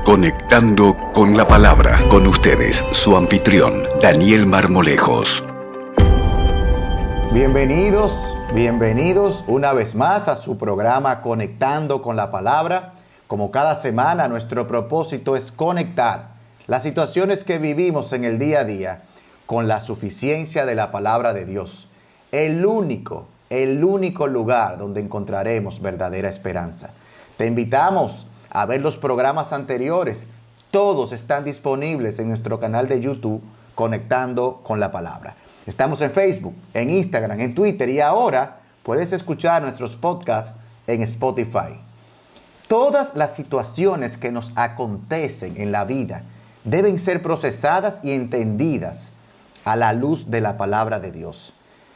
Conectando con la Palabra. Con ustedes, su anfitrión, Daniel Marmolejos. Bienvenidos una vez más a su programa Conectando con la Palabra. Como cada semana, nuestro propósito es conectar las situaciones que vivimos en el día a día con la suficiencia de la Palabra de Dios. El único lugar donde encontraremos verdadera esperanza. Te invitamos a ver los programas anteriores. Todos están disponibles en nuestro canal de YouTube, Conectando con la Palabra. Estamos en Facebook, en Instagram, en Twitter y ahora puedes escuchar nuestros podcasts en Spotify. Todas las situaciones que nos acontecen en la vida deben ser procesadas y entendidas a la luz de la palabra de Dios.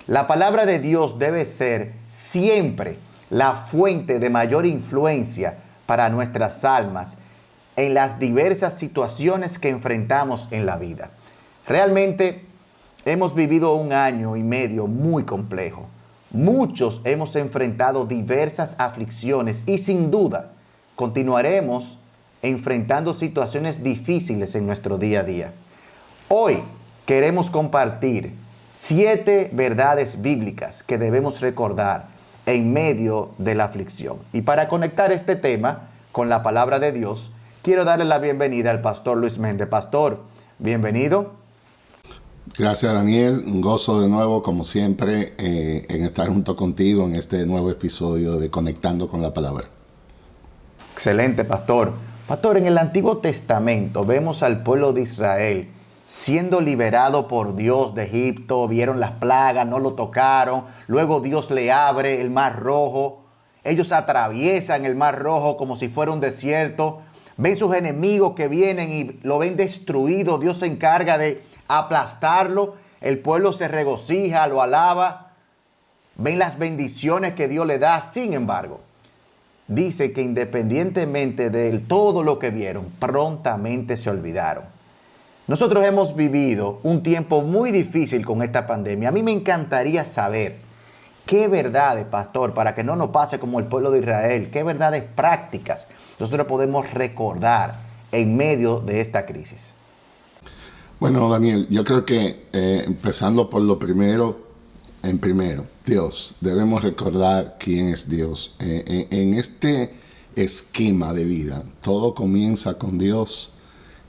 La palabra de Dios debe ser siempre la fuente de mayor influencia para nuestras almas en las diversas situaciones que enfrentamos en la vida. Realmente hemos vivido un año y medio muy complejo. Muchos hemos enfrentado diversas aflicciones y sin duda continuaremos enfrentando situaciones difíciles en nuestro día a día. Hoy queremos compartir 7 verdades bíblicas que debemos recordar en medio de la aflicción. Y para conectar este tema con la palabra de Dios, quiero darle la bienvenida al pastor Luis Méndez. Pastor, bienvenido. Gracias, Daniel. Un gozo de nuevo, como siempre, en estar junto contigo en este nuevo episodio de Conectando con la Palabra. Excelente, pastor. Pastor, en el Antiguo Testamento vemos al pueblo de Israel siendo liberado por Dios de Egipto. Vieron las plagas, no lo tocaron. Luego Dios le abre el Mar Rojo. Ellos atraviesan el Mar Rojo como si fuera un desierto. Ven sus enemigos que vienen y lo ven destruido. Dios se encarga de aplastarlo. El pueblo se regocija, lo alaba. Ven las bendiciones que Dios le da. Sin embargo, dice que independientemente de todo lo que vieron, prontamente se olvidaron. Nosotros hemos vivido un tiempo muy difícil con esta pandemia. A mí me encantaría saber qué verdades, pastor, para que no nos pase como el pueblo de Israel, qué verdades prácticas nosotros podemos recordar en medio de esta crisis. Bueno, Daniel, yo creo que empezando por lo primero, Dios. Debemos recordar quién es Dios. En este esquema de vida, todo comienza con Dios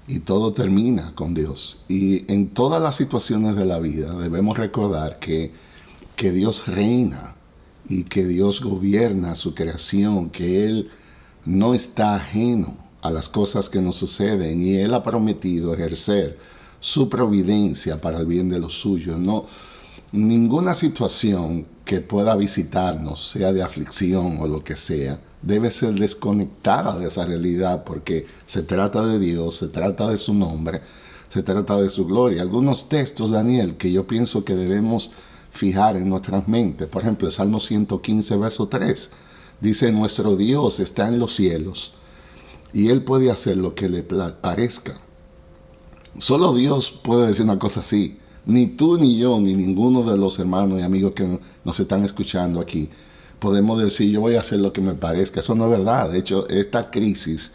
y todo termina con Dios. Y en todas las situaciones de la vida debemos recordar que Dios reina y que Dios gobierna su creación, que Él no está ajeno a las cosas que nos suceden y Él ha prometido ejercer su providencia para el bien de los suyos. No, ninguna situación que pueda visitarnos, sea de aflicción o lo que sea, debe ser desconectada de esa realidad porque se trata de Dios, se trata de su nombre, se trata de su gloria. Algunos textos, Daniel, que yo pienso que debemos fijar en nuestras mentes. Por ejemplo, el Salmo 115, verso 3, dice: nuestro Dios está en los cielos y Él puede hacer lo que le parezca. Solo Dios puede decir una cosa así. Ni tú, ni yo, ni ninguno de los hermanos y amigos que nos están escuchando aquí podemos decir: yo voy a hacer lo que me parezca. Eso no es verdad. De hecho, esta crisis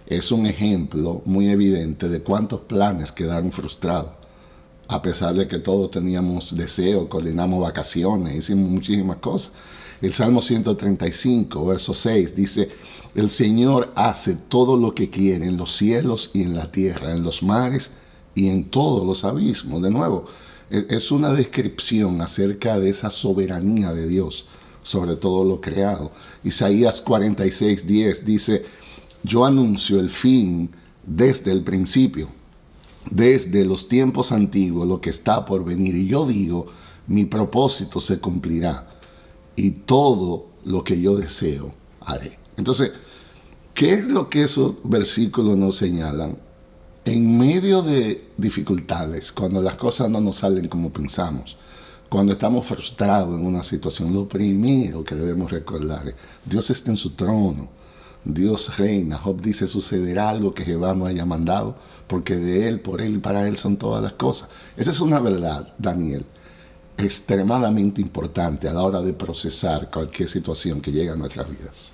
es un ejemplo muy evidente de cuántos planes quedaron frustrados. A pesar de que todos teníamos deseo, coordinamos vacaciones, hicimos muchísimas cosas. El Salmo 135, verso 6, dice: el Señor hace todo lo que quiere en los cielos y en la tierra, en los mares y en todos los abismos. De nuevo, es una descripción acerca de esa soberanía de Dios sobre todo lo creado. Isaías 46:10 dice: yo anuncio el fin desde el principio, desde los tiempos antiguos, lo que está por venir. Y yo digo: mi propósito se cumplirá y todo lo que yo deseo haré. Entonces, ¿qué es lo que esos versículos nos señalan? En medio de dificultades, cuando las cosas no nos salen como pensamos, cuando estamos frustrados en una situación, lo primero que debemos recordar es: Dios está en su trono, Dios reina. Job dice: sucederá algo que Jehová no haya mandado, porque de Él, por Él y para Él son todas las cosas. Esa es una verdad, Daniel, extremadamente importante a la hora de procesar cualquier situación que llegue a nuestras vidas.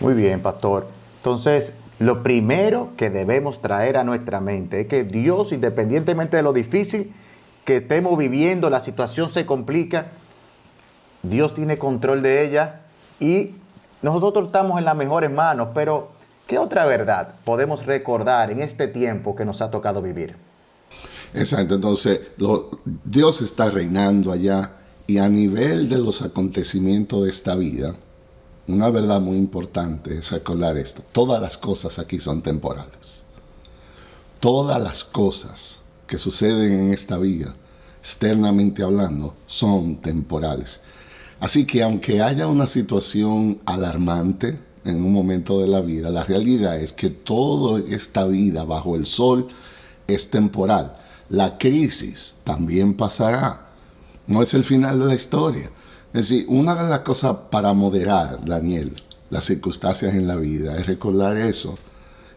Muy bien, pastor. Entonces, lo primero que debemos traer a nuestra mente es que Dios, independientemente de lo difícil que estemos viviendo, la situación se complica, Dios tiene control de ella y nosotros estamos en las mejores manos. Pero, ¿qué otra verdad podemos recordar en este tiempo que nos ha tocado vivir? Exacto, entonces Dios está reinando allá y a nivel de los acontecimientos de esta vida, una verdad muy importante es recordar esto: todas las cosas aquí son temporales. Todas las cosas que suceden en esta vida, externamente hablando, son temporales. Así que aunque haya una situación alarmante en un momento de la vida, la realidad es que toda esta vida bajo el sol es temporal. La crisis también pasará. No es el final de la historia. Es decir, una de las cosas para moderar, Daniel, las circunstancias en la vida es recordar eso.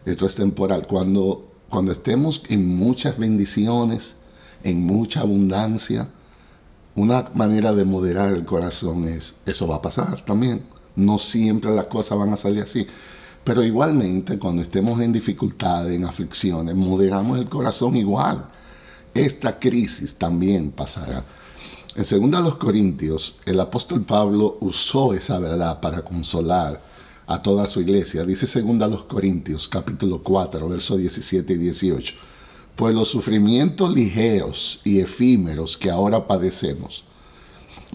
Esto es temporal. Cuando estemos en muchas bendiciones, en mucha abundancia, una manera de moderar el corazón es, eso va a pasar también. No siempre las cosas van a salir así. Pero igualmente, cuando estemos en dificultades, en aflicciones, moderamos el corazón igual. Esta crisis también pasará. En 2 Corintios, el apóstol Pablo usó esa verdad para consolar a toda su iglesia. Dice 2 Corintios, capítulo 4, versos 17 y 18. Pues los sufrimientos ligeros y efímeros que ahora padecemos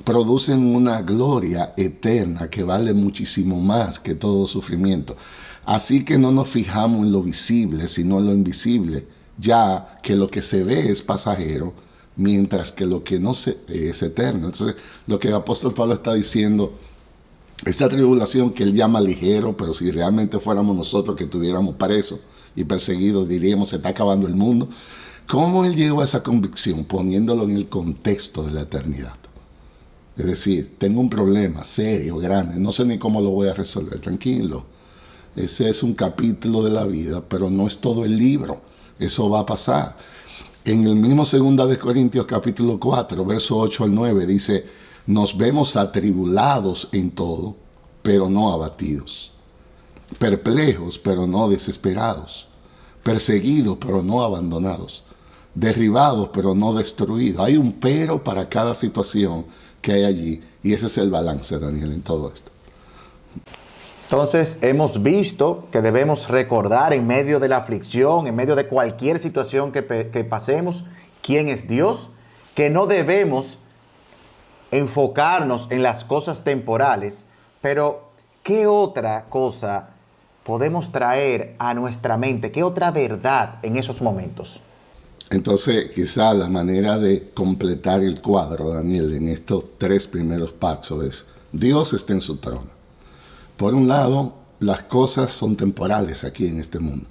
producen una gloria eterna que vale muchísimo más que todo sufrimiento. Así que no nos fijamos en lo visible, sino en lo invisible, ya que lo que se ve es pasajero, mientras que lo que no se ve es eterno. Entonces, lo que el apóstol Pablo está diciendo, esta tribulación que él llama ligero, pero si realmente fuéramos nosotros que estuviéramos presos y perseguidos, diríamos, se está acabando el mundo. ¿Cómo él llegó a esa convicción? Poniéndolo en el contexto de la eternidad. Es decir, tengo un problema serio, grande, no sé ni cómo lo voy a resolver, tranquilo. Ese es un capítulo de la vida, pero no es todo el libro. Eso va a pasar. En el mismo 2 Corintios capítulo 4, verso 8 al 9, dice, nos vemos atribulados en todo, pero no abatidos. Perplejos, pero no desesperados. Perseguidos, pero no abandonados. Derribados, pero no destruidos. Hay un pero para cada situación que hay allí. Y ese es el balance, Daniel, en todo esto. Entonces, hemos visto que debemos recordar en medio de la aflicción, en medio de cualquier situación que pasemos, quién es Dios, que no debemos enfocarnos en las cosas temporales, pero ¿qué otra cosa podemos traer a nuestra mente? ¿Qué otra verdad en esos momentos? Entonces, quizá la manera de completar el cuadro, Daniel, en estos 3 primeros pasos es, Dios está en su trono. Por un lado, las cosas son temporales aquí en este mundo.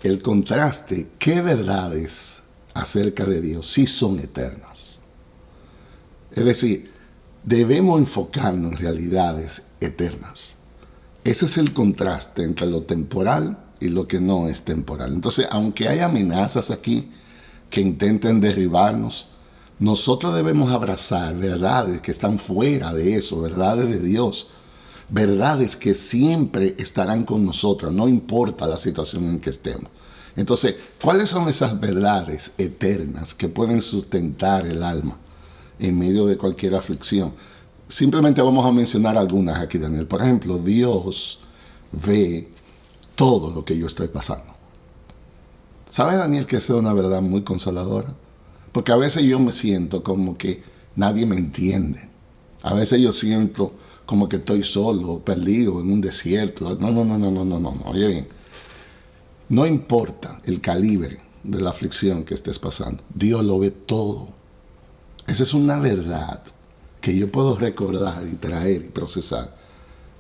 El contraste, ¿qué verdades acerca de Dios sí son eternas? Es decir, debemos enfocarnos en realidades eternas. Ese es el contraste entre lo temporal y lo que no es temporal. Entonces, aunque hay amenazas aquí que intenten derribarnos, nosotros debemos abrazar verdades que están fuera de eso, verdades de Dios, verdades que siempre estarán con nosotros, no importa la situación en que estemos. Entonces, ¿cuáles son esas verdades eternas que pueden sustentar el alma en medio de cualquier aflicción? Simplemente vamos a mencionar algunas aquí, Daniel. Por ejemplo, Dios ve todo lo que yo estoy pasando. ¿Sabe, Daniel, que esa es una verdad muy consoladora? Porque a veces yo me siento como que nadie me entiende. A veces yo siento como que estoy solo, perdido en un desierto. No. Oye bien, no importa el calibre de la aflicción que estés pasando, Dios lo ve todo. Esa es una verdad que yo puedo recordar y traer y procesar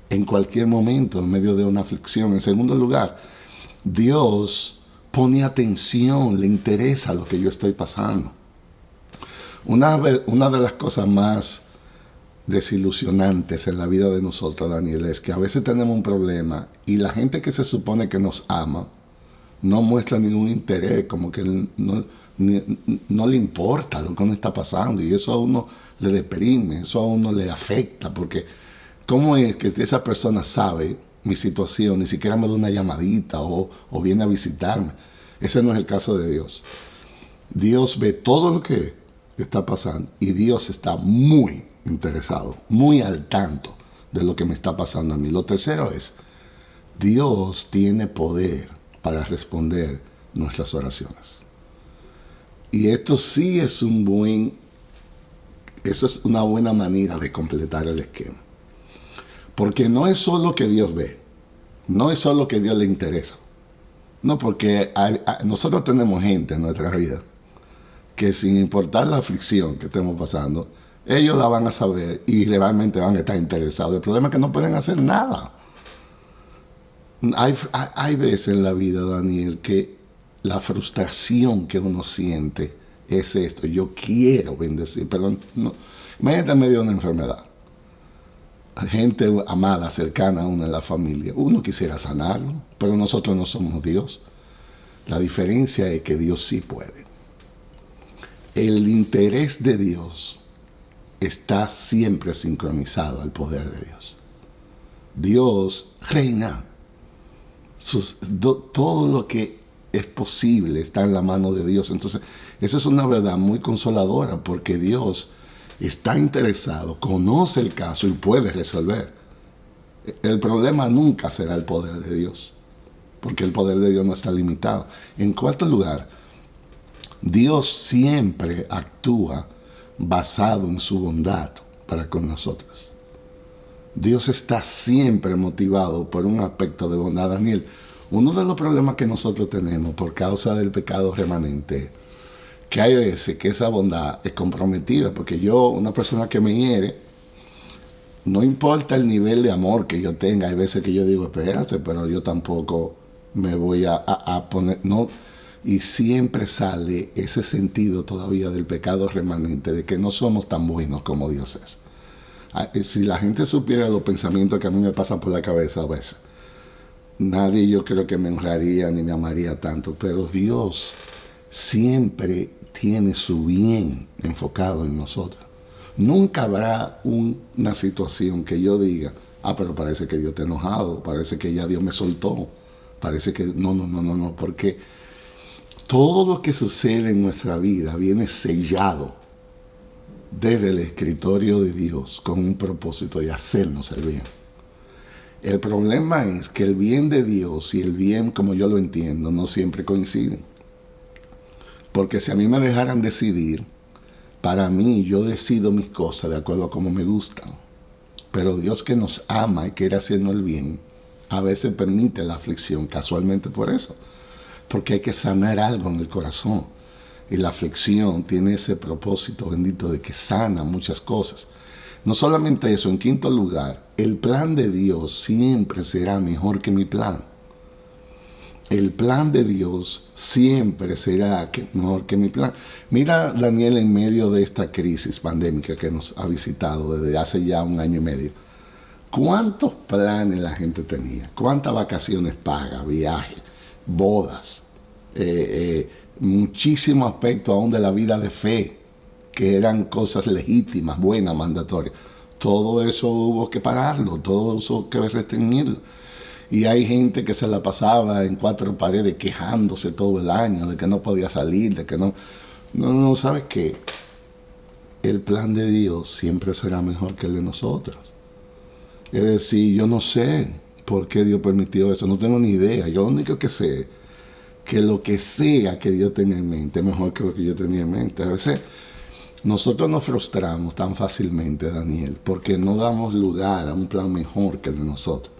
en cualquier momento en medio de una aflicción. En segundo lugar, Dios pone atención, le interesa lo que yo estoy pasando. Una de las cosas más desilusionantes en la vida de nosotros, Daniel, es que a veces tenemos un problema y la gente que se supone que nos ama no muestra ningún interés, como que no le importa lo que uno está pasando, y eso a uno le deprime, eso a uno le afecta, porque ¿cómo es que esa persona sabe mi situación, ni siquiera me da una llamadita o viene a visitarme. Ese no es el caso de Dios. Dios ve todo lo que está pasando y Dios está muy interesado, muy al tanto de lo que me está pasando a mí. Lo tercero es, Dios tiene poder para responder nuestras oraciones. Y esto sí es eso es una buena manera de completar el esquema. Porque no es solo que Dios ve, no es solo que Dios le interesa. No, porque nosotros tenemos gente en nuestra vida que sin importar la aflicción que estemos pasando, ellos la van a saber y realmente van a estar interesados. El problema es que no pueden hacer nada. Hay veces en la vida, Daniel, que la frustración que uno siente es esto. Yo quiero bendecir, pero no. Imagínate en medio de una enfermedad. Gente amada, cercana a uno en la familia. Uno quisiera sanarlo, pero nosotros no somos Dios. La diferencia es que Dios sí puede. El interés de Dios está siempre sincronizado al poder de Dios. Dios reina. Todo lo que es posible está en la mano de Dios. Entonces, esa es una verdad muy consoladora porque Dios está interesado, conoce el caso y puede resolver. El problema nunca será el poder de Dios, porque el poder de Dios no está limitado. En cuarto lugar, Dios siempre actúa basado en su bondad para con nosotros. Dios está siempre motivado por un aspecto de bondad. Daniel, uno de los problemas que nosotros tenemos por causa del pecado remanente, que hay veces que esa bondad es comprometida, porque una persona que me hiere, no importa el nivel de amor que yo tenga, hay veces que yo digo, espérate, pero yo tampoco me voy a poner, no, y siempre sale ese sentido todavía del pecado remanente, de que no somos tan buenos como Dios es. Si la gente supiera los pensamientos que a mí me pasan por la cabeza a veces, nadie yo creo que me honraría ni me amaría tanto, pero Dios siempre tiene su bien enfocado en nosotros. Nunca habrá una situación que yo diga, pero parece que Dios está enojado, parece que ya Dios me soltó, parece que no, porque todo lo que sucede en nuestra vida viene sellado desde el escritorio de Dios con un propósito de hacernos el bien. El problema es que el bien de Dios y el bien, como yo lo entiendo, no siempre coinciden. Porque si a mí me dejaran decidir, para mí yo decido mis cosas de acuerdo a cómo me gustan. Pero Dios, que nos ama y quiere hacernos el bien, a veces permite la aflicción casualmente por eso. Porque hay que sanar algo en el corazón. Y la aflicción tiene ese propósito bendito de que sana muchas cosas. No solamente eso, en quinto lugar, el plan de Dios siempre será mejor que mi plan. El plan de Dios siempre será mejor que mi plan. Mira, Daniel, en medio de esta crisis pandémica que nos ha visitado desde hace ya 1 año y medio, ¿cuántos planes la gente tenía? ¿Cuántas vacaciones pagas, viajes, bodas? Muchísimos aspectos aún de la vida de fe, que eran cosas legítimas, buenas, mandatorias. Todo eso hubo que pararlo, todo eso hubo que restringirlo. Y hay gente que se la pasaba en 4 paredes quejándose todo el año de que no podía salir, de que no, ¿sabes qué? El plan de Dios siempre será mejor que el de nosotros. Es decir, yo no sé por qué Dios permitió eso, no tengo ni idea. Yo lo único que sé que lo que sea que Dios tenga en mente es mejor que lo que yo tenía en mente. A veces nosotros nos frustramos tan fácilmente, Daniel, porque no damos lugar a un plan mejor que el de nosotros.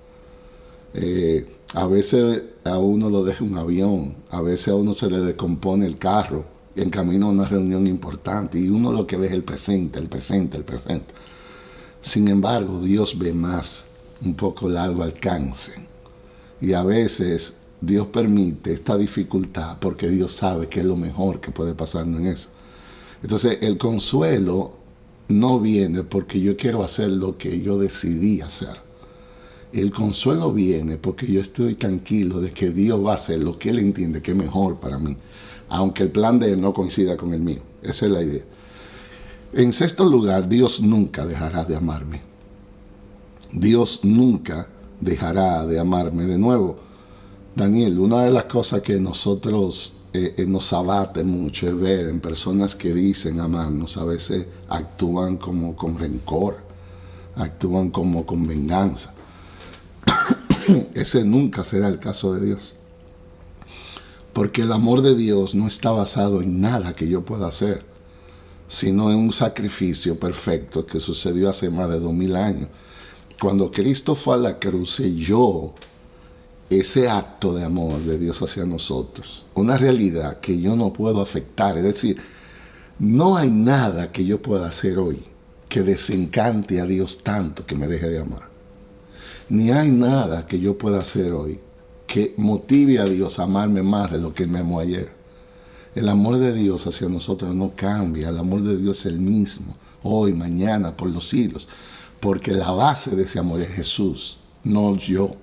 A veces a uno lo deja un avión, a veces a uno se le descompone el carro en camino a una reunión importante y uno lo que ve es el presente. Sin embargo, Dios ve más, un poco largo alcance. Y a veces Dios permite esta dificultad porque Dios sabe que es lo mejor que puede pasarnos en eso. Entonces, el consuelo no viene porque yo quiero hacer lo que yo decidí hacer. El consuelo viene porque yo estoy tranquilo de que Dios va a hacer lo que Él entiende que es mejor para mí, aunque el plan de Él no coincida con el mío. Esa es la idea. En sexto lugar, Dios nunca dejará de amarme. Dios nunca dejará de amarme de nuevo. Daniel, una de las cosas que nosotros nos abate mucho es ver en personas que dicen amarnos, a veces actúan como con rencor, actúan como con venganza. Ese nunca será el caso de Dios. Porque el amor de Dios no está basado en nada que yo pueda hacer, sino en un sacrificio perfecto que sucedió hace más de 2000 años. Cuando Cristo fue a la cruz, selló ese acto de amor de Dios hacia nosotros, una realidad que yo no puedo afectar. Es decir, no hay nada que yo pueda hacer hoy que desencante a Dios tanto que me deje de amar. Ni hay nada que yo pueda hacer hoy que motive a Dios a amarme más de lo que Él me amó ayer. El amor de Dios hacia nosotros no cambia. El amor de Dios es el mismo, hoy, mañana, por los siglos. Porque la base de ese amor es Jesús, no yo.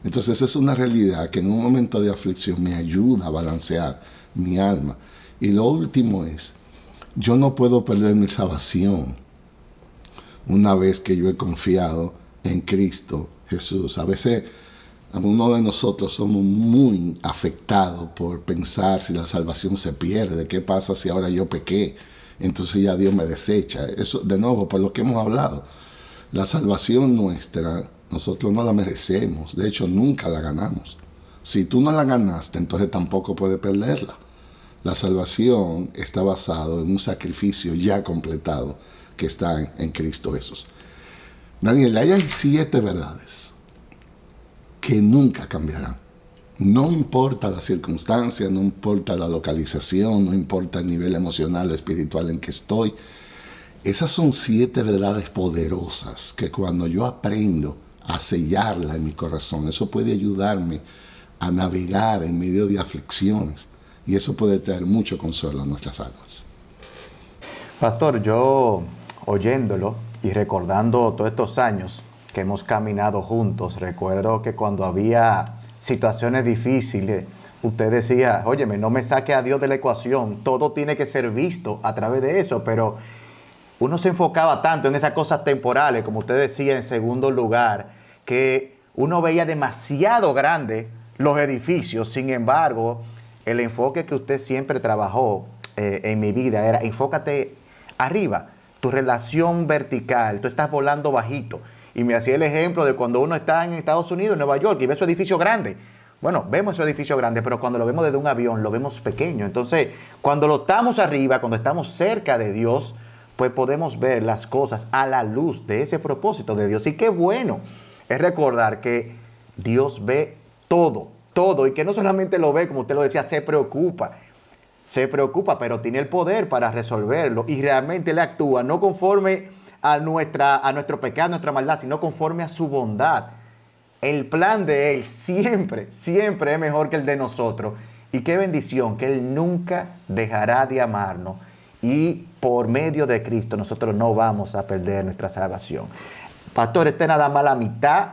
Entonces esa es una realidad que en un momento de aflicción me ayuda a balancear mi alma. Y lo último es, yo no puedo perder mi salvación una vez que yo he confiado en Cristo Jesús. A veces algunos de nosotros somos muy afectados por pensar si la salvación se pierde. ¿Qué pasa si ahora yo pequé? Entonces ya Dios me desecha. Eso, de nuevo, por lo que hemos hablado. La salvación nuestra, nosotros no la merecemos. De hecho, nunca la ganamos. Si tú no la ganaste, entonces tampoco puedes perderla. La salvación está basada en un sacrificio ya completado que está en Cristo Jesús. Daniel, ahí hay 7 verdades que nunca cambiarán. No importa la circunstancia, no importa la localización, no importa el nivel emocional o espiritual en que estoy. Esas son 7 verdades poderosas que cuando yo aprendo a sellarla en mi corazón, eso puede ayudarme a navegar en medio de aflicciones y eso puede traer mucho consuelo a nuestras almas. Pastor, yo oyéndolo y recordando todos estos años que hemos caminado juntos, recuerdo que cuando había situaciones difíciles, usted decía, óyeme, no me saque a Dios de la ecuación, todo tiene que ser visto a través de eso, pero uno se enfocaba tanto en esas cosas temporales, como usted decía, en segundo lugar, que uno veía demasiado grandes los edificios. Sin embargo, el enfoque que usted siempre trabajó en mi vida era, enfócate arriba, tu relación vertical, tú estás volando bajito. Y me hacía el ejemplo de cuando uno está en Estados Unidos, en Nueva York, y ve su edificio grande. Bueno, vemos ese edificio grande, pero cuando lo vemos desde un avión, lo vemos pequeño. Entonces, cuando lo estamos arriba, cuando estamos cerca de Dios, pues podemos ver las cosas a la luz de ese propósito de Dios. Y qué bueno es recordar que Dios ve todo, y que no solamente lo ve, como usted lo decía, se preocupa, pero tiene el poder para resolverlo y realmente Él actúa no conforme a nuestro pecado, a nuestra maldad, sino conforme a su bondad. El plan de Él siempre es mejor que el de nosotros. Y qué bendición que Él nunca dejará de amarnos. Y por medio de Cristo nosotros no vamos a perder nuestra salvación. Pastor, esta es nada más la mitad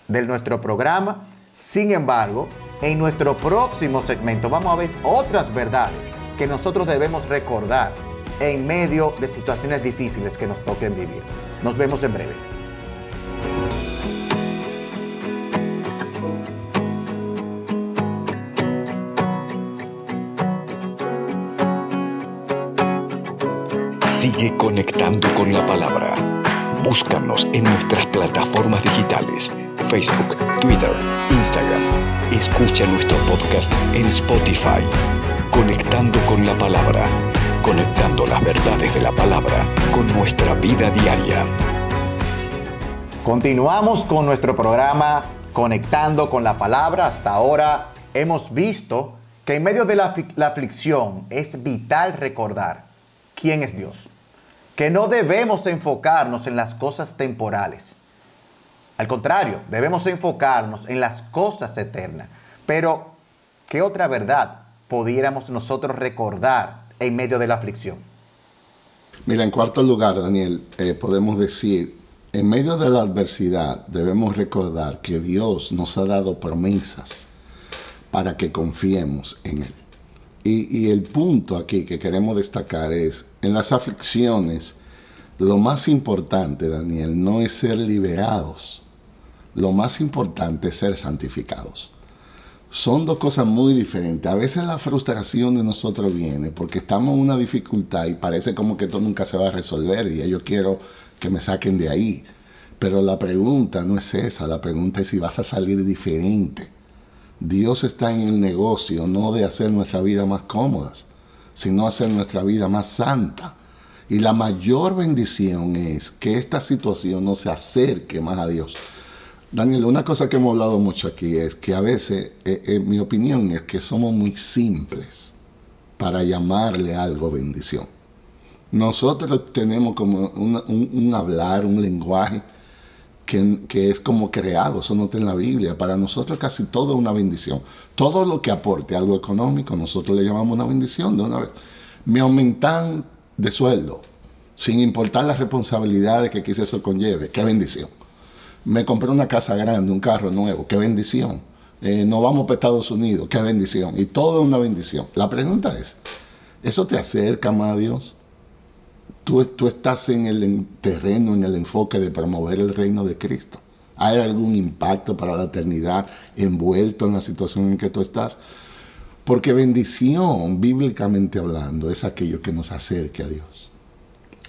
de nuestro programa. Sin embargo, en nuestro próximo segmento vamos a ver otras verdades que nosotros debemos recordar en medio de situaciones difíciles que nos toquen vivir. Nos vemos en breve. Sigue conectando con la palabra. Búscanos en nuestras plataformas digitales, Facebook, Twitter, Instagram. Escucha nuestro podcast en Spotify. Conectando con la palabra. Conectando las verdades de la palabra con nuestra vida diaria. Continuamos con nuestro programa Conectando con la Palabra. Hasta ahora hemos visto que en medio de la aflicción es vital recordar quién es Dios. Que no debemos enfocarnos en las cosas temporales. Al contrario, debemos enfocarnos en las cosas eternas. Pero, ¿qué otra verdad pudiéramos nosotros recordar en medio de la aflicción? Mira, en cuarto lugar, Daniel, podemos decir, en medio de la adversidad debemos recordar que Dios nos ha dado promesas para que confiemos en Él. Y el punto aquí que queremos destacar es, en las aflicciones, lo más importante, Daniel, no es ser liberados. Lo más importante es ser santificados. Son dos cosas muy diferentes. A veces la frustración de nosotros viene porque estamos en una dificultad y parece como que esto nunca se va a resolver y yo quiero que me saquen de ahí. Pero la pregunta no es esa, la pregunta es si vas a salir diferente. Dios está en el negocio no de hacer nuestra vida más cómodas, sino hacer nuestra vida más santa. Y la mayor bendición es que esta situación nos acerque más a Dios. Daniel, una cosa que hemos hablado mucho aquí es que a veces, mi opinión es que somos muy simples para llamarle algo bendición. Nosotros tenemos como un hablar, un lenguaje que es como creado, eso no está en la Biblia. Para nosotros casi todo es una bendición. Todo lo que aporte algo económico, nosotros le llamamos una bendición de una vez. Me aumentan de sueldo, sin importar las responsabilidades que quizás eso conlleve. ¡Qué bendición! Me compré una casa grande, un carro nuevo, ¡qué bendición! Nos vamos para Estados Unidos, ¡qué bendición! Y todo es una bendición. La pregunta es, ¿eso te acerca más a Dios? ¿Tú estás en el terreno, en el enfoque de promover el reino de Cristo? ¿Hay algún impacto para la eternidad envuelto en la situación en que tú estás? Porque bendición, bíblicamente hablando, es aquello que nos acerque a Dios.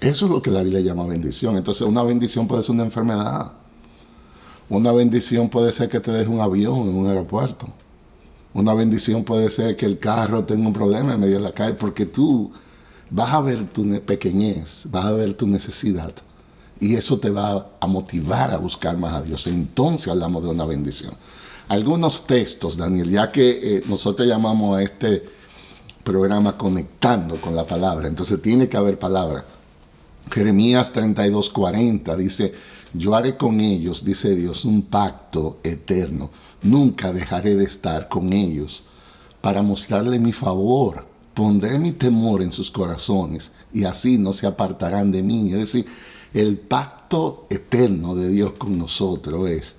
Eso es lo que la Biblia llama bendición. Entonces, una bendición puede ser una enfermedad. Una bendición puede ser que te deje un avión en un aeropuerto. Una bendición puede ser que el carro tenga un problema en medio de la calle, porque tú vas a ver tu pequeñez, vas a ver tu necesidad, y eso te va a motivar a buscar más a Dios. Entonces hablamos de una bendición. Algunos textos, Daniel, ya que nosotros llamamos a este programa Conectando con la Palabra, entonces tiene que haber palabra. Jeremías 32:40 dice, yo haré con ellos, dice Dios, un pacto eterno. Nunca dejaré de estar con ellos para mostrarle mi favor. Pondré mi temor en sus corazones y así no se apartarán de mí. Es decir, el pacto eterno de Dios con nosotros es,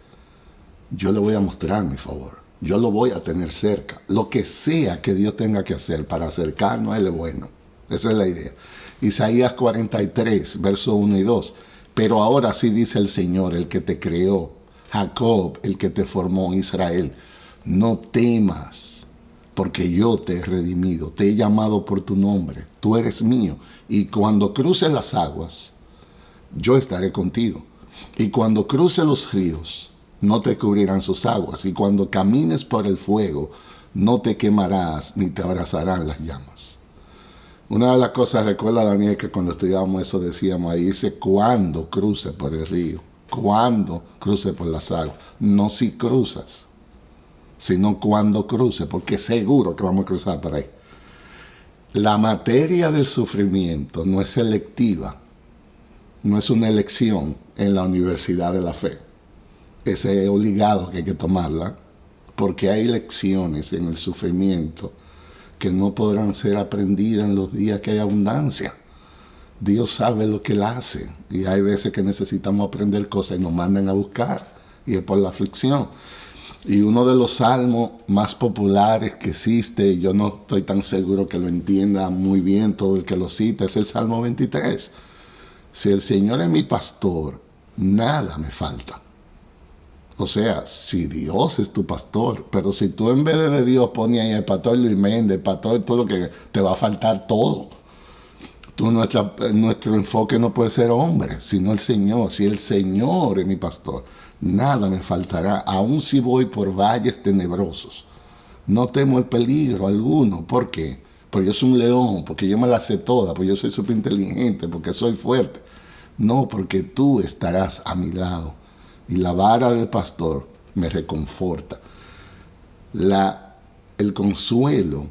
yo le voy a mostrar mi favor. Yo lo voy a tener cerca. Lo que sea que Dios tenga que hacer para acercarnos a Él es bueno. Esa es la idea. Isaías 43, versos 1 y 2. Pero ahora sí dice el Señor, el que te creó, Jacob, el que te formó, Israel, no temas, porque yo te he redimido, te he llamado por tu nombre, tú eres mío, y cuando cruces las aguas, yo estaré contigo, y cuando cruces los ríos, no te cubrirán sus aguas, y cuando camines por el fuego, no te quemarás, ni te abrazarán las llamas. Una de las cosas, recuerda Daniel, que cuando estudiábamos eso decíamos, ahí dice, cuando cruce por el río, cuando cruce por las aguas, no si cruzas, sino cuando cruce, porque seguro que vamos a cruzar por ahí. La materia del sufrimiento no es selectiva, no es una elección en la universidad de la fe. Es obligado que hay que tomarla, porque hay lecciones en el sufrimiento que no podrán ser aprendidas en los días que hay abundancia. Dios sabe lo que Él hace, y hay veces que necesitamos aprender cosas y nos mandan a buscar, y es por la aflicción. Y uno de los salmos más populares que existe, yo no estoy tan seguro que lo entienda muy bien todo el que lo cita, es el Salmo 23. Si el Señor es mi pastor, nada me falta. O sea, si Dios es tu pastor, pero si tú en vez de Dios pones ahí el pastor Luis Méndez, el pastor, todo lo que te va a faltar todo. Nuestro enfoque no puede ser hombre, sino el Señor. Si el Señor es mi pastor, nada me faltará, aun si voy por valles tenebrosos. No temo el peligro alguno. ¿Por qué? Porque yo soy un león, porque yo me la sé toda, porque yo soy súper inteligente, porque soy fuerte. No, porque tú estarás a mi lado. Y la vara del pastor me reconforta. El consuelo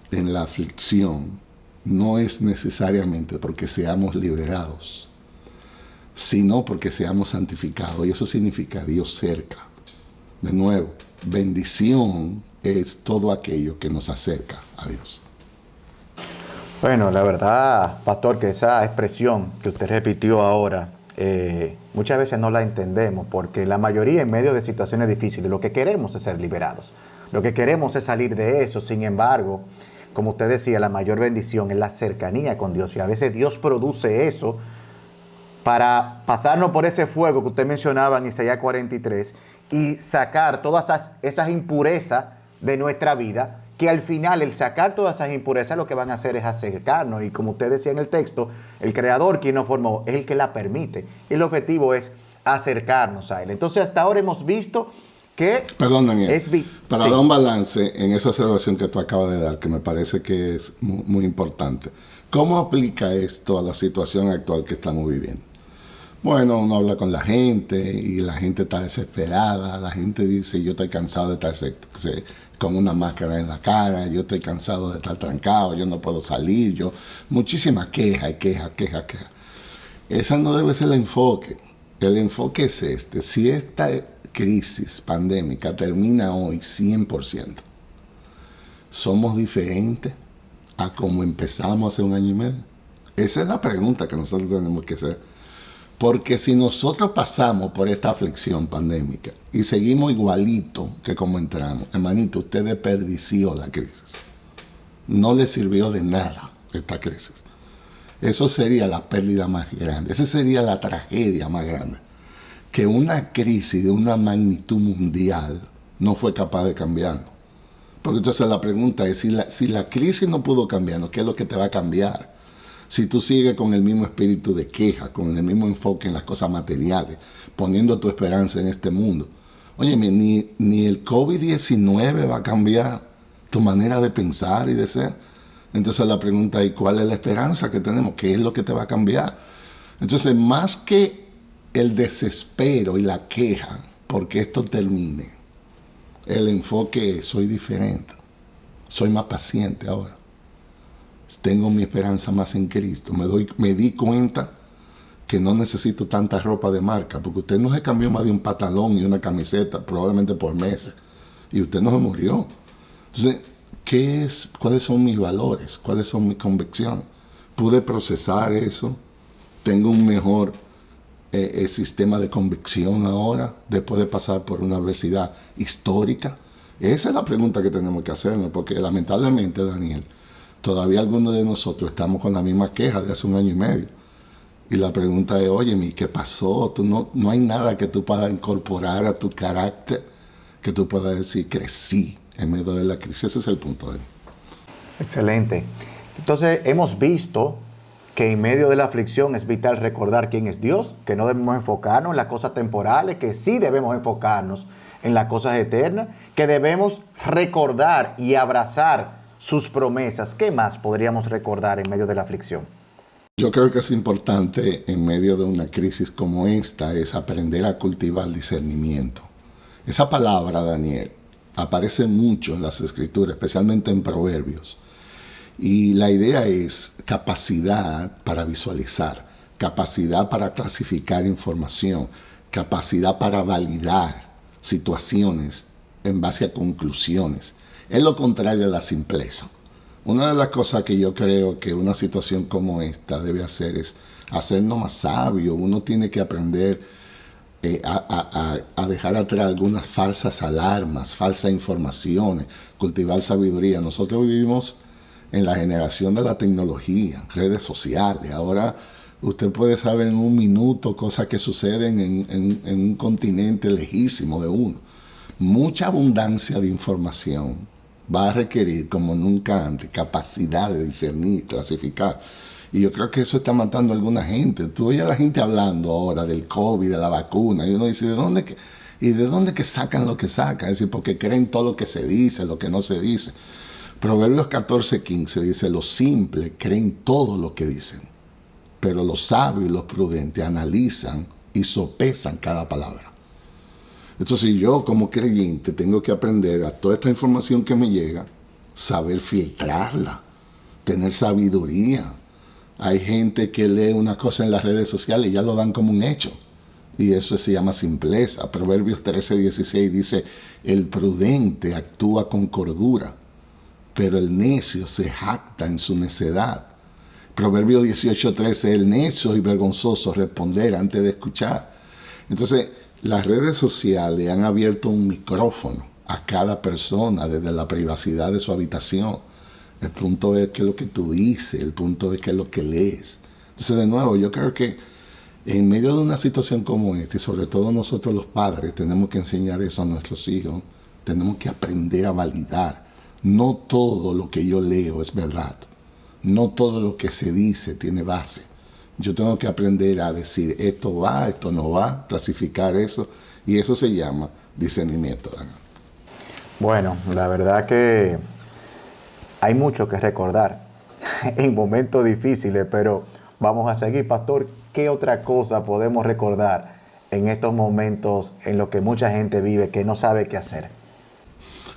en la aflicción no es necesariamente porque seamos liberados, sino porque seamos santificados. Y eso significa Dios cerca. De nuevo, bendición es todo aquello que nos acerca a Dios. Bueno, la verdad, pastor, que esa expresión que usted repitió ahora, muchas veces no la entendemos, porque la mayoría en medio de situaciones difíciles lo que queremos es ser liberados, lo que queremos es salir de eso. Sin embargo, como usted decía, la mayor bendición es la cercanía con Dios, y a veces Dios produce eso para pasarnos por ese fuego que usted mencionaba en Isaías 43 y sacar todas esas impurezas de nuestra vida, que al final el sacar todas esas impurezas lo que van a hacer es acercarnos. Y como usted decía en el texto, el Creador, quien nos formó, es el que la permite. Y el objetivo es acercarnos a Él. Entonces hasta ahora hemos visto que... Perdón, Daniel, para sí. dar un balance en esa observación que tú acabas de dar, que me parece que es muy, muy importante. ¿Cómo aplica esto a la situación actual que estamos viviendo? Bueno, uno habla con la gente y la gente está desesperada. La gente dice, yo estoy cansado de estar con una máscara en la cara, yo estoy cansado de estar trancado, yo no puedo salir, muchísimas quejas. Esa no debe ser el enfoque. El enfoque es este. Si esta crisis pandémica termina hoy 100%, ¿somos diferentes a como empezamos hace 1 año y medio? Esa es la pregunta que nosotros tenemos que hacer. Porque si nosotros pasamos por esta aflicción pandémica y seguimos igualito que como entramos, hermanito, usted desperdició la crisis. No le sirvió de nada esta crisis. Eso sería la pérdida más grande. Esa sería la tragedia más grande. Que una crisis de una magnitud mundial no fue capaz de cambiarnos. Porque entonces la pregunta es, si la crisis no pudo cambiarnos, ¿qué es lo que te va a cambiar? Si tú sigues con el mismo espíritu de queja, con el mismo enfoque en las cosas materiales, poniendo tu esperanza en este mundo. Oye, ni el COVID-19 va a cambiar tu manera de pensar y de ser. Entonces la pregunta es, ¿cuál es la esperanza que tenemos? ¿Qué es lo que te va a cambiar? Entonces, más que el desespero y la queja porque esto termine, el enfoque es, soy diferente, soy más paciente ahora. Tengo mi esperanza más en Cristo. Me di cuenta que no necesito tanta ropa de marca, porque usted no se cambió más de un pantalón y una camiseta, probablemente por meses, y usted no se murió. Entonces, ¿cuáles son mis valores? ¿Cuáles son mis convicciones? Pude procesar eso. Tengo un mejor sistema de convicción ahora, después de pasar por una adversidad histórica. Esa es la pregunta que tenemos que hacernos, porque lamentablemente, Daniel, todavía algunos de nosotros estamos con la misma queja de hace 1 año y medio. Y la pregunta es, oye, ¿qué pasó? No hay nada que tú puedas incorporar a tu carácter, que tú puedas decir, crecí en medio de la crisis. Ese es el punto de él. Excelente. Entonces, hemos visto que en medio de la aflicción es vital recordar quién es Dios, que no debemos enfocarnos en las cosas temporales, que sí debemos enfocarnos en las cosas eternas, que debemos recordar y abrazar sus promesas. ¿Qué más podríamos recordar en medio de la aflicción? Yo creo que es importante en medio de una crisis como esta es aprender a cultivar discernimiento. Esa palabra, Daniel, aparece mucho en las Escrituras, especialmente en Proverbios. Y la idea es capacidad para visualizar, capacidad para clasificar información, capacidad para validar situaciones en base a conclusiones. Es lo contrario a la simpleza. Una de las cosas que yo creo que una situación como esta debe hacer es hacernos más sabios. Uno tiene que aprender a dejar atrás algunas falsas alarmas, falsas informaciones, cultivar sabiduría. Nosotros vivimos en la generación de la tecnología, redes sociales. Ahora usted puede saber en 1 minuto cosas que suceden en un continente lejísimo de uno. Mucha abundancia de información va a requerir, como nunca antes, capacidad de discernir, clasificar. Y yo creo que eso está matando a alguna gente. Tú oyes a la gente hablando ahora del COVID, de la vacuna, y uno dice, ¿de dónde que sacan lo que sacan? Es decir, porque creen todo lo que se dice, lo que no se dice. Proverbios 14:15 dice, los simples creen todo lo que dicen, pero los sabios y los prudentes analizan y sopesan cada palabra. Entonces yo como creyente tengo que aprender a toda esta información que me llega, saber filtrarla, tener sabiduría. Hay gente que lee una cosa en las redes sociales y ya lo dan como un hecho. Y eso se llama simpleza. Proverbios 13:16 dice, el prudente actúa con cordura, pero el necio se jacta en su necedad. Proverbios 18:13, el necio y vergonzoso responder antes de escuchar. Entonces, las redes sociales han abierto un micrófono a cada persona desde la privacidad de su habitación. El punto es qué es lo que tú dices, el punto es qué es lo que lees. Entonces, de nuevo, yo creo que En medio de una situación como esta, y sobre todo nosotros los padres, tenemos que enseñar eso a nuestros hijos. Tenemos que aprender a validar. No todo lo que yo leo es verdad. No todo lo que se dice tiene base. Yo tengo que aprender a decir esto va, esto no va, clasificar eso. Y eso se llama discernimiento. Bueno, la verdad que hay mucho que recordar en momentos difíciles, pero vamos a seguir. Pastor, ¿qué otra cosa podemos recordar en estos momentos en los que mucha gente vive que no sabe qué hacer?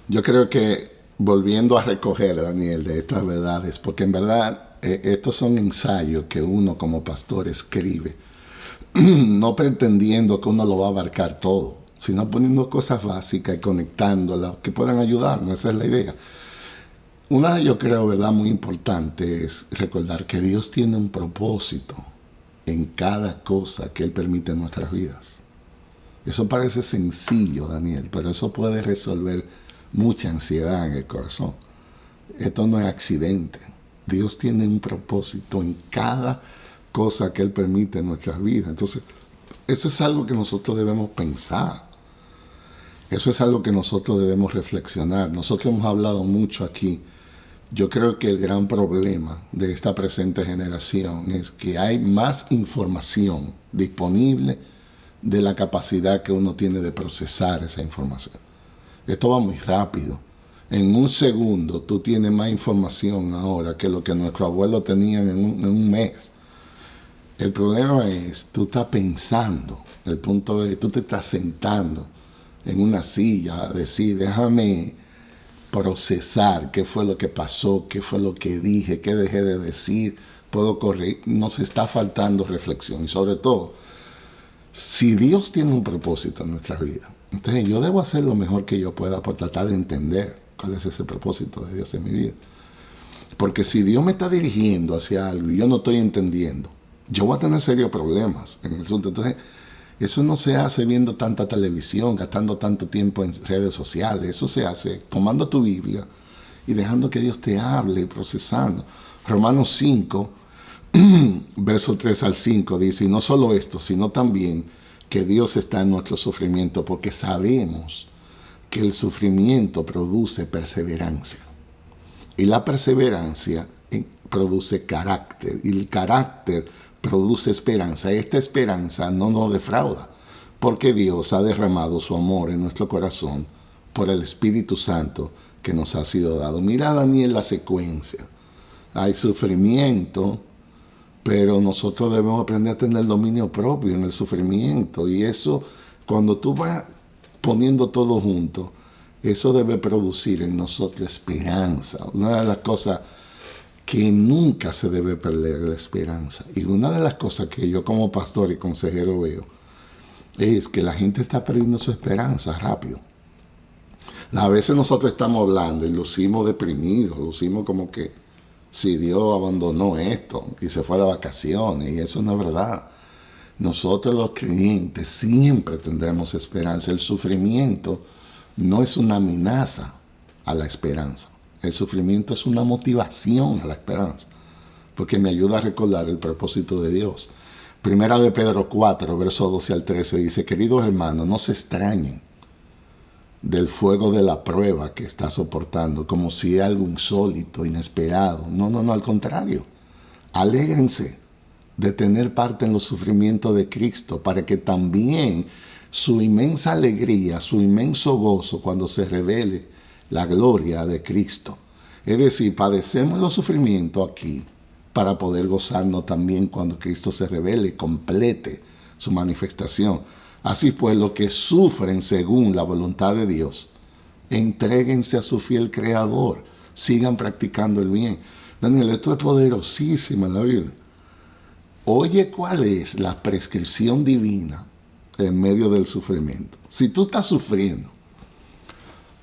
Yo creo que volviendo a recoger, Daniel, de estas verdades, porque en verdad estos son ensayos que uno como pastor escribe, no pretendiendo que uno lo va a abarcar todo, sino poniendo cosas básicas y conectándolas que puedan ayudarnos. Esa es la idea. Una, yo creo, verdad, muy importante es recordar que Dios tiene un propósito en cada cosa que Él permite en nuestras vidas. Eso parece sencillo, Daniel, pero eso puede resolver mucha ansiedad en el corazón. Esto no es accidente. Dios tiene un propósito en cada cosa que Él permite en nuestras vidas. Entonces, eso es algo que nosotros debemos pensar. Eso es algo que nosotros debemos reflexionar. Nosotros hemos hablado mucho aquí. Yo creo que el gran problema de esta presente generación es que hay más información disponible de la capacidad que uno tiene de procesar esa información. Esto va muy rápido. En un segundo tú tienes más información ahora que lo que nuestros abuelos tenían en un mes. El problema es, tú estás pensando, el punto es, tú te estás sentando en una silla a decir, déjame procesar qué fue lo que pasó, qué fue lo que dije, qué dejé de decir, puedo corregir. Nos está faltando reflexión y sobre todo, si Dios tiene un propósito en nuestras vidas, entonces yo debo hacer lo mejor que yo pueda por tratar de entender cuál es ese propósito de Dios en mi vida. Porque si Dios me está dirigiendo hacia algo y yo no estoy entendiendo, yo voy a tener serios problemas en el asunto. Entonces, eso no se hace viendo tanta televisión, gastando tanto tiempo en redes sociales. Eso se hace tomando tu Biblia y dejando que Dios te hable y procesando. Romanos 5, verso 3 al 5 dice, y no solo esto, sino también que Dios está en nuestro sufrimiento, porque sabemos que el sufrimiento produce perseverancia. Y la perseverancia produce carácter, y el carácter produce esperanza. Esta esperanza no nos defrauda, porque Dios ha derramado su amor en nuestro corazón por el Espíritu Santo que nos ha sido dado. Mira, Daniel, la secuencia. Hay sufrimiento, pero nosotros debemos aprender a tener dominio propio en el sufrimiento. Y eso, cuando tú vas poniendo todo junto, eso debe producir en nosotros esperanza. Una de las cosas que nunca se debe perder es la esperanza. Y una de las cosas que yo como pastor y consejero veo es que la gente está perdiendo su esperanza rápido. A veces nosotros estamos hablando y lucimos deprimidos, lucimos como que si Dios abandonó esto y se fue de vacaciones, y eso no es verdad. Nosotros los creyentes siempre tendremos esperanza. El sufrimiento no es una amenaza a la esperanza. El sufrimiento es una motivación a la esperanza, porque me ayuda a recordar el propósito de Dios. Primera de Pedro 4, versos 12 al 13 dice, queridos hermanos, no se extrañen del fuego de la prueba que está soportando, como si es algo insólito, inesperado. No, al contrario. Alégrense de tener parte en los sufrimientos de Cristo, para que también su inmensa alegría, su inmenso gozo, cuando se revele la gloria de Cristo. Es decir, padecemos los sufrimientos aquí para poder gozarnos también cuando Cristo se revele y complete su manifestación. Así pues, los que sufren según la voluntad de Dios, entréguense a su fiel Creador, sigan practicando el bien. Daniel, esto es poderosísimo en la Biblia. Oye, ¿cuál es la prescripción divina en medio del sufrimiento? Si tú estás sufriendo,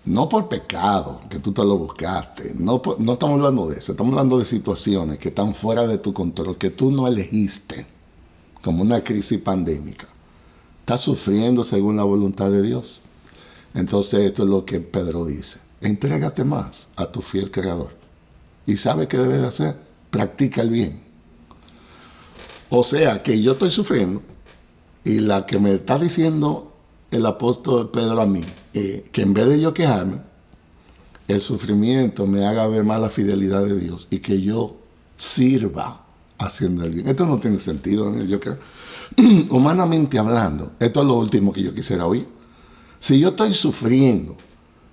no por pecado, que tú te lo buscaste, no estamos hablando de eso, estamos hablando de situaciones que están fuera de tu control, que tú no elegiste, como una crisis pandémica. Estás sufriendo según la voluntad de Dios. Entonces esto es lo que Pedro dice. Entrégate más a tu fiel Creador. ¿Y sabe qué debes de hacer? Practica el bien. O sea, que yo estoy sufriendo, Y la que me está diciendo el apóstol Pedro a mí, que en vez de yo quejarme, el sufrimiento me haga ver más la fidelidad de Dios y que yo sirva haciendo el bien. Esto no tiene sentido, Daniel, yo creo. Humanamente hablando, esto es lo último que yo quisiera oír. Si yo estoy sufriendo,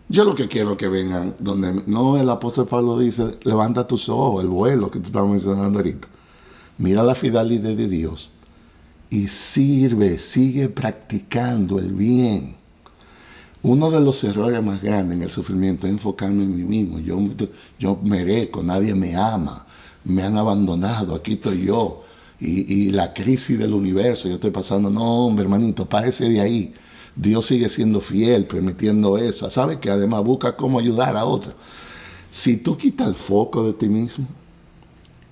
yo lo que quiero que vengan donde... No, el apóstol Pablo dice, levanta tus ojos, el vuelo que tú estabas mencionando ahorita. Mira la fidelidad de Dios y sirve, sigue practicando el bien. Uno de los errores más grandes en el sufrimiento es enfocarme en mí mismo. Yo merezco, nadie me ama, me han abandonado, aquí estoy yo. Y la crisis del universo, yo estoy pasando, no hombre hermanito, párese de ahí. Dios sigue siendo fiel, permitiendo eso. ¿Sabe? Que además busca cómo ayudar a otros. Si tú quitas el foco de ti mismo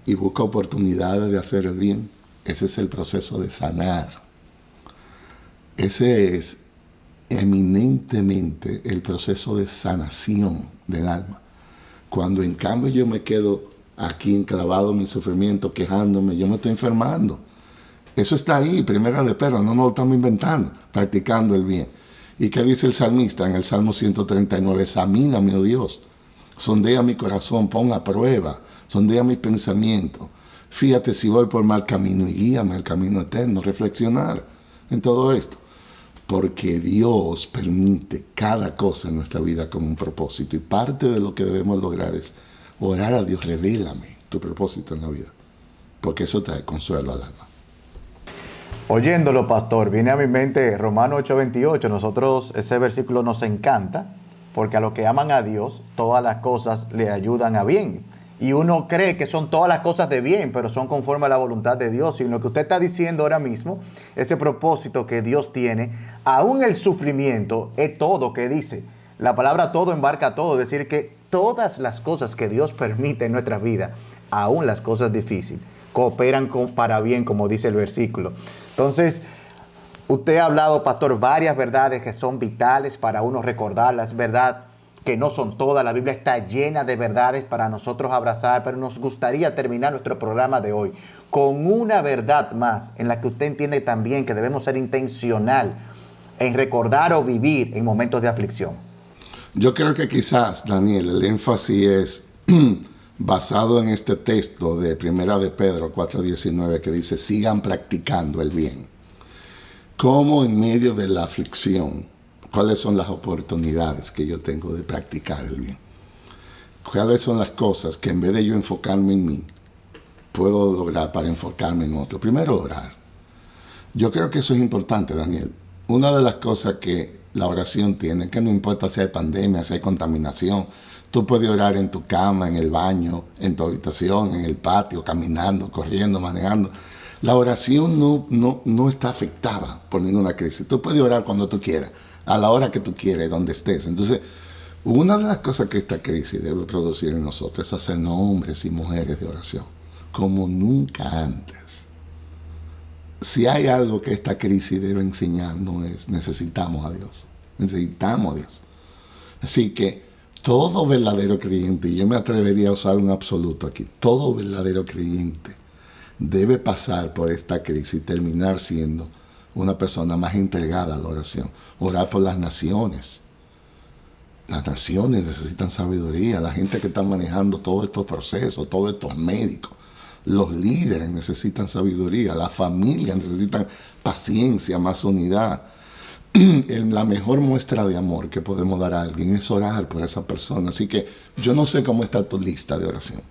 y buscas oportunidades de hacer el bien, ese es el proceso de sanar. Ese es eminentemente el proceso de sanación del alma. Cuando en cambio yo me quedo aquí enclavado en mi sufrimiento, quejándome, yo me estoy enfermando. Eso está ahí, primera de Pedro, no nos lo estamos inventando, practicando el bien. ¿Y qué dice el salmista en el Salmo 139? Examíname, oh Dios, sondea mi corazón, pon a prueba, sondea mis pensamientos. Fíjate si voy por mal camino y guíame al camino eterno. Reflexionar en todo esto. Porque Dios permite cada cosa en nuestra vida con un propósito. Y parte de lo que debemos lograr es orar a Dios, revélame tu propósito en la vida. Porque eso trae consuelo al alma. Oyéndolo, pastor, viene a mi mente Romanos 8:28. Nosotros, ese versículo nos encanta, porque a los que aman a Dios, todas las cosas le ayudan a bien. Y uno cree que son todas las cosas de bien, pero son conforme a la voluntad de Dios. Y lo que usted está diciendo ahora mismo, ese propósito que Dios tiene, aún el sufrimiento es todo que dice. La palabra todo embarca todo, es decir, que todas las cosas que Dios permite en nuestra vida, aún las cosas difíciles, cooperan para bien, como dice el versículo. Entonces, usted ha hablado, pastor, varias verdades que son vitales para uno recordarlas, verdad que no son todas, la Biblia está llena de verdades para nosotros abrazar, pero nos gustaría terminar nuestro programa de hoy con una verdad más en la que usted entiende también que debemos ser intencional en recordar o vivir en momentos de aflicción. Yo creo que quizás, Daniel, el énfasis es basado en este texto de Primera de Pedro 4:19 que dice, sigan practicando el bien. ¿Cómo en medio de la aflicción? ¿Cuáles son las oportunidades que yo tengo de practicar el bien? ¿Cuáles son las cosas que en vez de yo enfocarme en mí, puedo lograr para enfocarme en otro? Primero, orar. Yo creo que eso es importante, Daniel. Una de las cosas que la oración tiene, que no importa si hay pandemia, si hay contaminación, tú puedes orar en tu cama, en el baño, en tu habitación, en el patio, caminando, corriendo, manejando. La oración no está afectada por ninguna crisis. Tú puedes orar cuando tú quieras, a la hora que tú quieras, donde estés. Entonces, una de las cosas que esta crisis debe producir en nosotros es hacernos hombres y mujeres de oración, como nunca antes. Si hay algo que esta crisis debe enseñarnos es, necesitamos a Dios. Necesitamos a Dios. Así que todo verdadero creyente, y yo me atrevería a usar un absoluto aquí, todo verdadero creyente debe pasar por esta crisis y terminar siendo una persona más entregada a la oración. Orar por las naciones. Las naciones necesitan sabiduría. La gente que está manejando todos estos procesos, todos estos médicos, los líderes necesitan sabiduría. Las familias necesitan paciencia, más unidad. La mejor muestra de amor que podemos dar a alguien es orar por esa persona. Así que yo no sé cómo está tu lista de oración,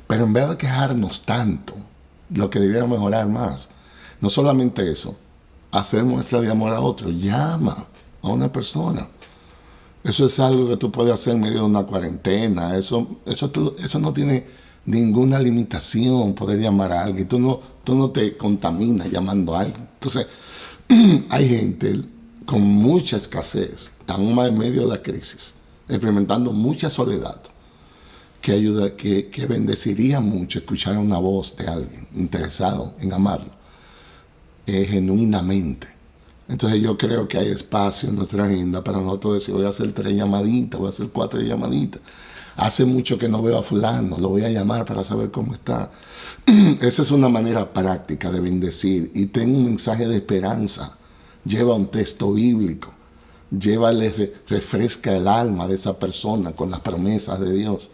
pero en vez de quejarnos tanto, lo que debiéramos mejorar más, no solamente eso, hacer muestra de amor a otro. Llama a una persona. Eso es algo que tú puedes hacer en medio de una cuarentena. Eso no tiene ninguna limitación, poder llamar a alguien. Tú no te contaminas llamando a alguien. Entonces, hay gente con mucha escasez, aún más en medio de la crisis, experimentando mucha soledad, que bendeciría mucho escuchar una voz de alguien interesado en amarlo, genuinamente. Entonces yo creo que hay espacio en nuestra agenda para nosotros decir, voy a hacer 3 llamaditas, voy a hacer 4 llamaditas Hace mucho que no veo a fulano, lo voy a llamar para saber cómo está. Esa es una manera práctica de bendecir. Y ten un mensaje de esperanza. Lleva un texto bíblico. Refresca el alma de esa persona con las promesas de Dios.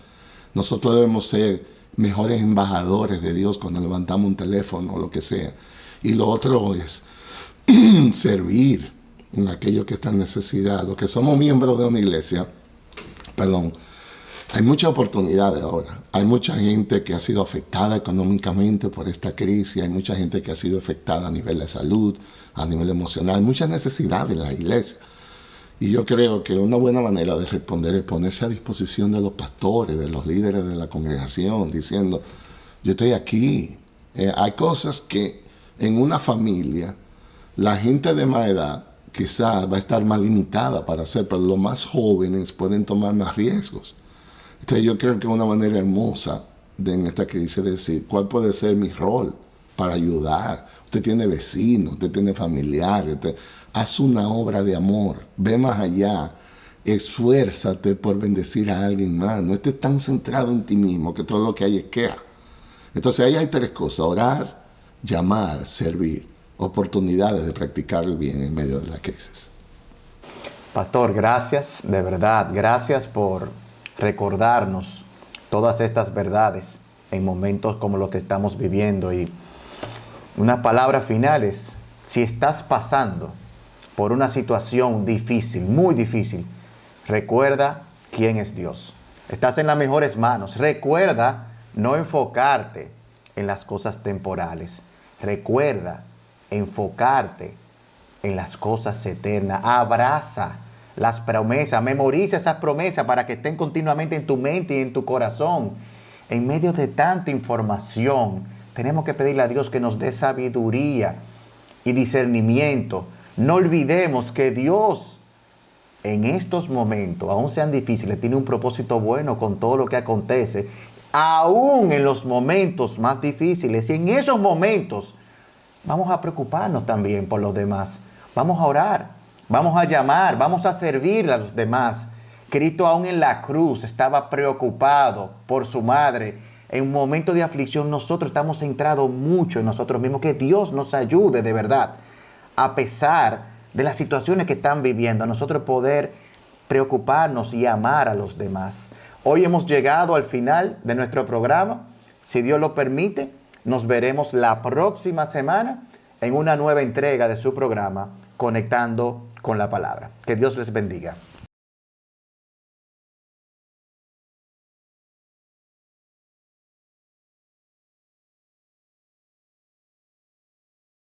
Nosotros debemos ser mejores embajadores de Dios cuando levantamos un teléfono o lo que sea. Y lo otro es servir en aquello que está en necesidad. Los que somos miembros de una iglesia, hay muchas oportunidades ahora. Hay mucha gente que ha sido afectada económicamente por esta crisis. Hay mucha gente que ha sido afectada a nivel de salud, a nivel emocional. Muchas necesidades en la iglesia. Y yo creo que una buena manera de responder es ponerse a disposición de los pastores, de los líderes de la congregación, diciendo, yo estoy aquí. Hay cosas que en una familia, la gente de más edad quizá va a estar más limitada para hacer, pero los más jóvenes pueden tomar más riesgos. Entonces yo creo que una manera hermosa en esta crisis es decir, ¿cuál puede ser mi rol para ayudar? Usted tiene vecinos, usted tiene familiares, haz una obra de amor, ve más allá, esfuérzate por bendecir a alguien más, no estés tan centrado en ti mismo que todo lo que hay es queja. Entonces ahí hay tres cosas: orar, llamar, servir, oportunidades de practicar el bien en medio de la crisis. Pastor, gracias, de verdad, gracias por recordarnos todas estas verdades en momentos como los que estamos viviendo. Y unas palabras finales: si estás pasando por una situación difícil, muy difícil, recuerda quién es Dios. Estás en las mejores manos. Recuerda no enfocarte en las cosas temporales. Recuerda enfocarte en las cosas eternas. Abraza las promesas, memoriza esas promesas para que estén continuamente en tu mente y en tu corazón. En medio de tanta información, tenemos que pedirle a Dios que nos dé sabiduría y discernimiento. No olvidemos que Dios en estos momentos, aún sean difíciles, tiene un propósito bueno con todo lo que acontece, aún en los momentos más difíciles. Y en esos momentos vamos a preocuparnos también por los demás. Vamos a orar, vamos a llamar, vamos a servir a los demás. Cristo aún en la cruz estaba preocupado por su madre. En un momento de aflicción nosotros estamos centrados mucho en nosotros mismos. Que Dios nos ayude de verdad, a pesar de las situaciones que están viviendo, a nosotros poder preocuparnos y amar a los demás. Hoy hemos llegado al final de nuestro programa. Si Dios lo permite, nos veremos la próxima semana en una nueva entrega de su programa, Conectando con la Palabra. Que Dios les bendiga.